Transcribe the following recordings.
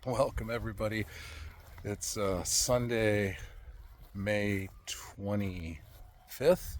Welcome everybody. It's Sunday, May 25th.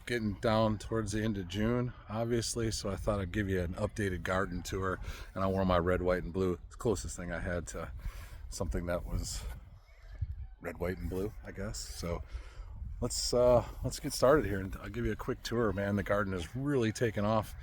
Getting down towards the end of June, obviously, so I thought I'd give you an updated garden tour. And I wore my red, white, and blue. It's the closest thing I had to something that was red, white, and blue, I guess. So let's get started here, and I'll give you a quick tour. Man, the garden has really taken off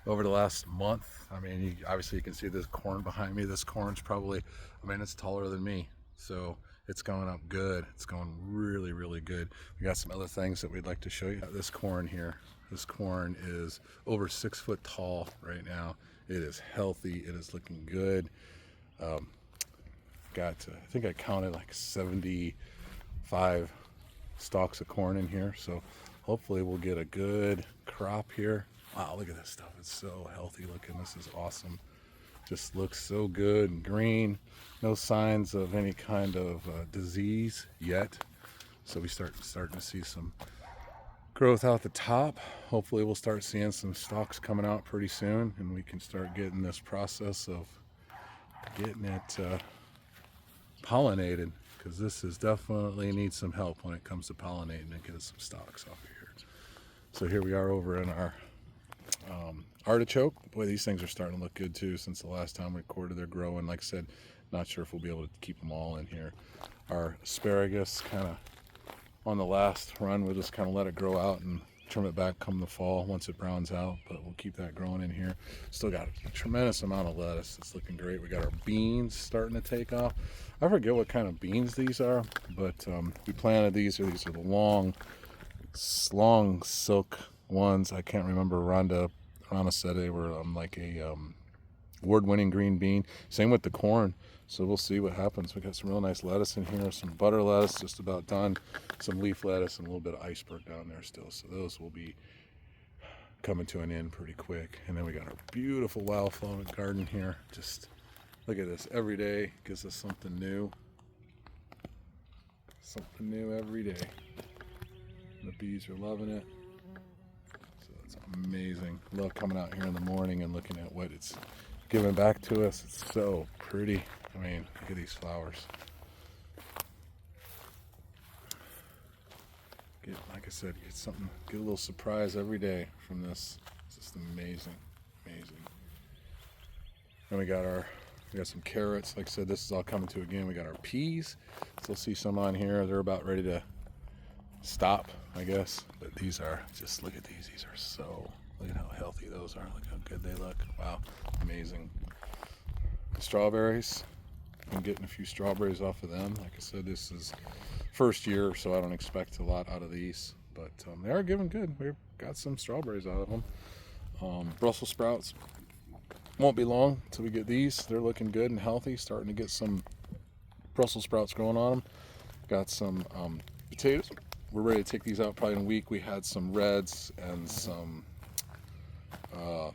over the last month. I mean, obviously you can see this corn behind me. This corn's probably, I mean, it's taller than me, so it's going up good. It's going really, really good. We got some other things that we'd like to show you. This corn here, this corn is over 6 foot tall right now. It is healthy. It is looking good. I think I counted like 75 stalks of corn in here, so hopefully we'll get a good crop here. Wow, look at this stuff. It's so healthy looking. This is awesome. Just looks so good and green. No signs of any kind of disease yet. So we starting to see some growth out the top. Hopefully we'll start seeing some stalks coming out pretty soon, and we can start getting this process of getting it pollinated, because this is definitely needs some help when it comes to pollinating and getting some stalks off of here. So here we are over in our artichoke. Boy, these things are starting to look good too since the last time we recorded. They're growing. Like I said, not sure if we'll be able to keep them all in here. Our asparagus, kind of on the last run, we'll just kind of let it grow out and trim it back come the fall once it browns out, but we'll keep that growing in here. Still got a tremendous amount of lettuce. It's looking great. We got our beans starting to take off. I forget what kind of beans these are, but we planted these. These are the long silk ones. I can't remember. Rhonda said they were like a award-winning green bean. Same with the corn. So we'll see what happens. We got some real nice lettuce in here. Some butter lettuce just about done. Some leaf lettuce and a little bit of iceberg down there still. So those will be coming to an end pretty quick. And then we got our beautiful wildflower garden here. Just look at this. Every day gives us something new. Something new every day. The bees are loving it. So it's amazing. Love coming out here in the morning and looking at what it's giving back to us. It's so pretty. I mean, look at these flowers. Like I said, get a little surprise every day from this. It's just amazing, amazing. And we got some carrots. Like I said, this is all coming to again. We got our peas. Still see some on here. They're about ready to stop, I guess. But these are, just look at these. These are so, look at how healthy those are. Look how good they look. Wow, amazing. Strawberries. I'm getting a few strawberries off of them. Like I said, this is first year, so I don't expect a lot out of these. But they are giving good. We've got some strawberries out of them. Brussels sprouts. Won't be long until we get these. They're looking good and healthy. Starting to get some Brussels sprouts growing on them. Got some potatoes. We're ready to take these out probably in a week. We had some reds and some, I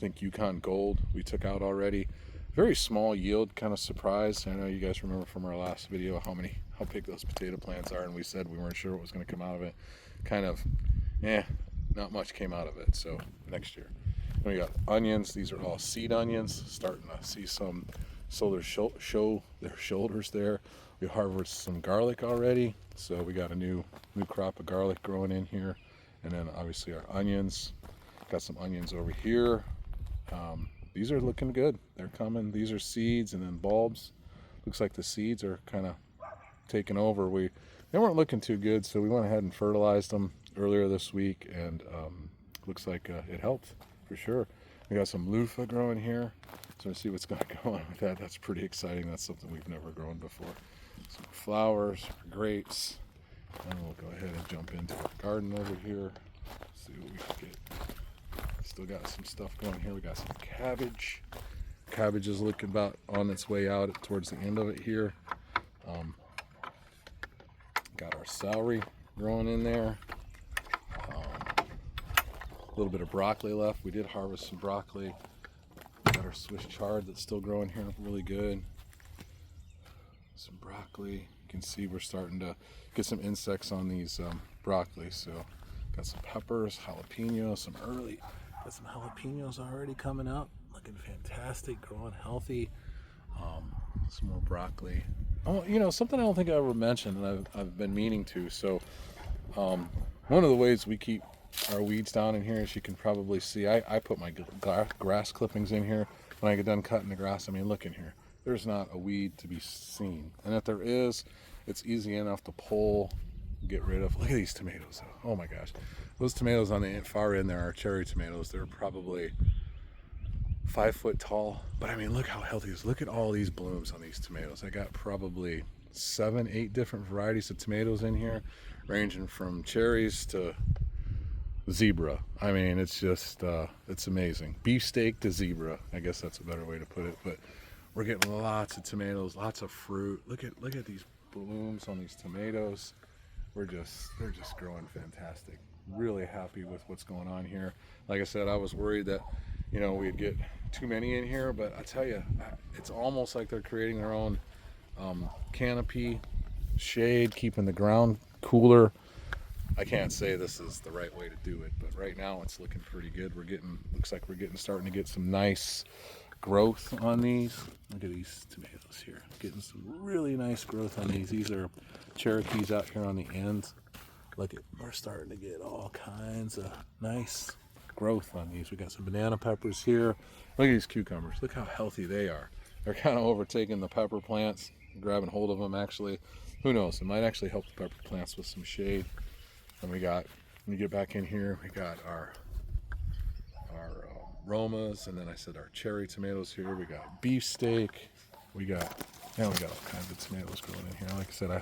think Yukon Gold we took out already. Very small yield, kind of surprised. I know you guys remember from our last video how big those potato plants are, and we said we weren't sure what was going to come out of it. Kind of, not much came out of it. So next year. And we got onions. These are all seed onions. Starting to see some show their shoulders there. We harvested some garlic already, so we got a new crop of garlic growing in here. And then obviously our onions. Got some onions over here. These are looking good. They're coming. These are seeds and then bulbs. Looks like the seeds are kind of taking over. They weren't looking too good, so we went ahead and fertilized them earlier this week, and looks like it helped for sure. We got some loofah growing here, so let's see what's going to go on with that. That's pretty exciting. That's something we've never grown before. Some flowers, grapes, and we'll go ahead and jump into our garden over here. See what we can get. Still got some stuff going here. We got some cabbage. Cabbage is looking about on its way out towards the end of it here. Got our celery growing in there. A little bit of broccoli left. We did harvest some broccoli. Got our Swiss chard that's still growing here really good. Some broccoli. You can see we're starting to get some insects on these broccoli. So got some peppers, jalapenos, got some jalapenos already coming up. Looking fantastic, growing healthy. Some more broccoli. Oh, you know, something I don't think I ever mentioned, and I've been meaning to. So, one of the ways we keep our weeds down in here, as you can probably see, I put my grass clippings in here when I get done cutting the grass. I mean, look in here. There's not a weed to be seen. And if there is, it's easy enough to pull, get rid of. Look at these tomatoes. Oh my gosh. Those tomatoes on the far end there are cherry tomatoes. They're probably 5 foot tall. But I mean, look how healthy it is. Look at all these blooms on these tomatoes. I got probably 7, 8 different varieties of tomatoes in here, ranging from cherries to zebra. I mean, it's just, it's amazing. Beefsteak to zebra. I guess that's a better way to put it. But we're getting lots of tomatoes, lots of fruit. Look at these blooms on these tomatoes. They're just growing fantastic. Really happy with what's going on here. Like I said, I was worried that, you know, we'd get too many in here, but I tell you, it's almost like they're creating their own canopy, shade, keeping the ground cooler. I can't say this is the right way to do it, but right now it's looking pretty good. Looks like we're starting to get some nice growth on these. Look at these tomatoes here. Getting some really nice growth on these. These are Cherokees out here on the ends. Look at, we're starting to get all kinds of nice growth on these. We got some banana peppers here. Look at these cucumbers. Look how healthy they are. They're kind of overtaking the pepper plants, grabbing hold of them actually. Who knows? It might actually help the pepper plants with some shade. And we got, when we get back in here, we got our Romas, and then I said our cherry tomatoes here. We got beefsteak. We got all kinds of tomatoes growing in here. Like I said, I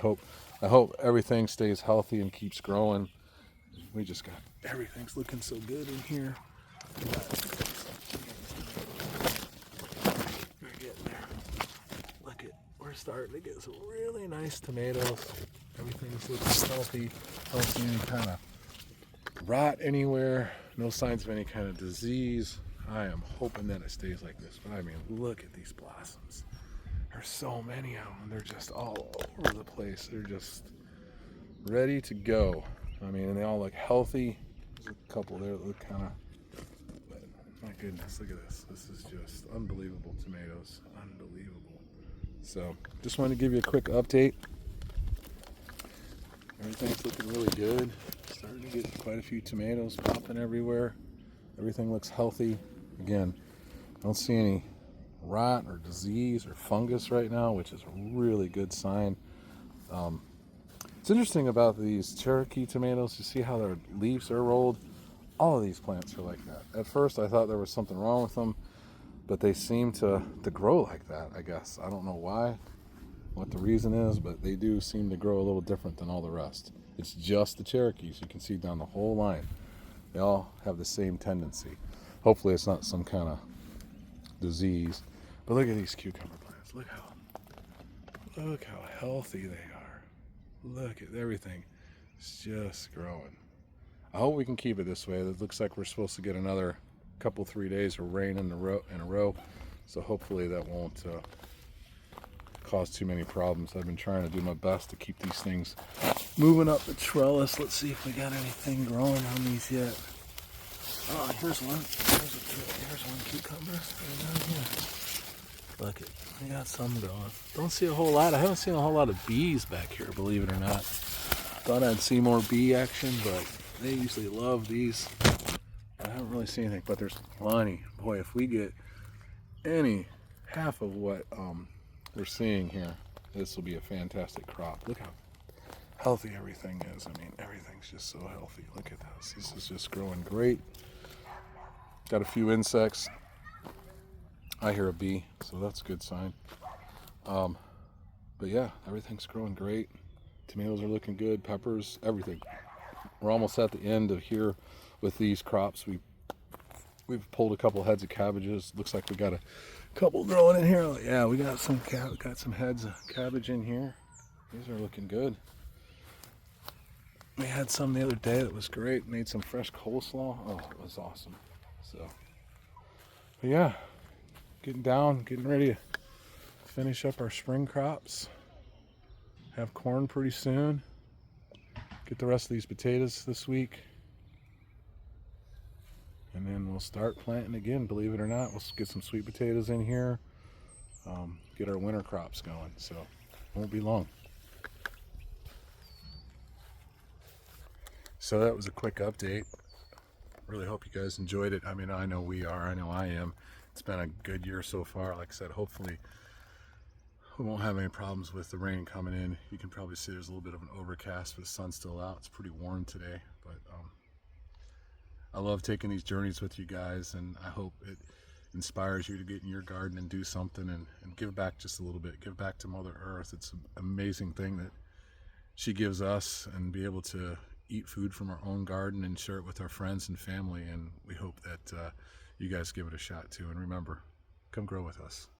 hope everything stays healthy and keeps growing. We just got, everything's looking so good in here. We're getting there. Look at, we're starting to get some really nice tomatoes. Everything's looking healthy. Don't see any kind of rot anywhere. No signs of any kind of disease. I am hoping that it stays like this. But I mean, look at these blossoms. There's so many of them. They're just all over the place. They're just ready to go. I mean, and they all look healthy. There's a couple there that look kind of, but my goodness, look at this. This is just unbelievable tomatoes. Unbelievable. So, just wanted to give you a quick update. Everything's looking really good. Starting to get quite a few tomatoes popping everywhere. Everything looks healthy. Again, I don't see any rot or disease or fungus right now, which is a really good sign. It's interesting about these Cherokee tomatoes. You see how their leaves are rolled? All of these plants are like that. At first I thought there was something wrong with them, but they seem to grow like that, I guess. I don't know why, what the reason is, but they do seem to grow a little different than all the rest. It's just the Cherokees. You can see down the whole line. They all have the same tendency. Hopefully it's not some kind of disease. But look at these cucumber plants. Look how healthy they are. Look at everything. It's just growing. I hope we can keep it this way. It looks like we're supposed to get another couple, 3 days of rain in a row. So hopefully that won't cause too many problems. I've been trying to do my best to keep these things moving up the trellis. Let's see if we got anything growing on these yet. Oh, here's one. Here's one cucumber right down here. Look it, we got some growing. Don't see a whole lot. I haven't seen a whole lot of bees back here, believe it or not. Thought I'd see more bee action, but they usually love these. I haven't really seen anything, but there's plenty. Boy, if we get any half of what we're seeing here, this will be a fantastic crop. Look how healthy everything is. I mean, everything's just so healthy. Look at this. This is just growing great. Got a few insects. I hear a bee, so that's a good sign. But yeah, everything's growing great. Tomatoes are looking good, peppers, everything. We're almost at the end of here with these crops. We've pulled a couple heads of cabbages. Looks like we got a couple growing in here. Yeah, we got some heads of cabbage in here. These are looking good. We had some the other day that was great. Made some fresh coleslaw. Oh, it was awesome. So, but yeah, getting ready to finish up our spring crops. Have corn pretty soon. Get the rest of these potatoes this week. And then we'll start planting again, believe it or not. We'll get some sweet potatoes in here. get our winter crops going. So it won't be long. So that was a quick update. Really hope you guys enjoyed it. I mean, I know we are. I know I am. It's been a good year so far. Like I said, hopefully we won't have any problems with the rain coming in. You can probably see there's a little bit of an overcast, but the sun's still out. It's pretty warm today. But I love taking these journeys with you guys, and I hope it inspires you to get in your garden and do something and give back just a little bit. Give back to Mother Earth. It's an amazing thing that she gives us, and be able to eat food from our own garden and share it with our friends and family. And we hope that you guys give it a shot too. And remember, come grow with us.